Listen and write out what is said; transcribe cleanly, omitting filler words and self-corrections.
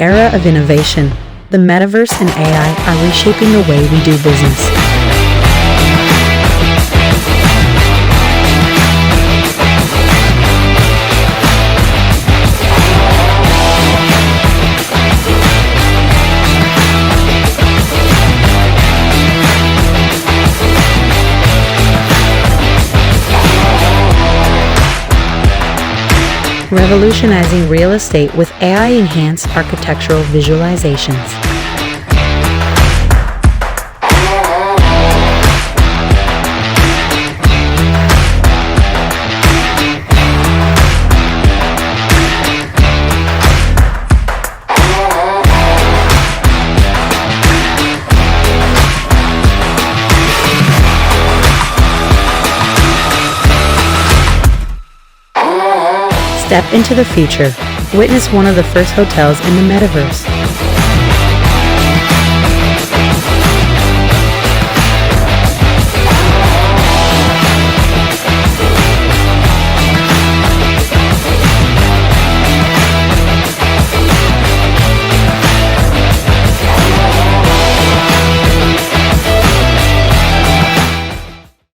era of innovation. The metaverse and AI are reshaping the way we do business. Revolutionizing real estate with AI-enhanced architectural visualizations. Step into the future. Witness one of the first hotels in the metaverse.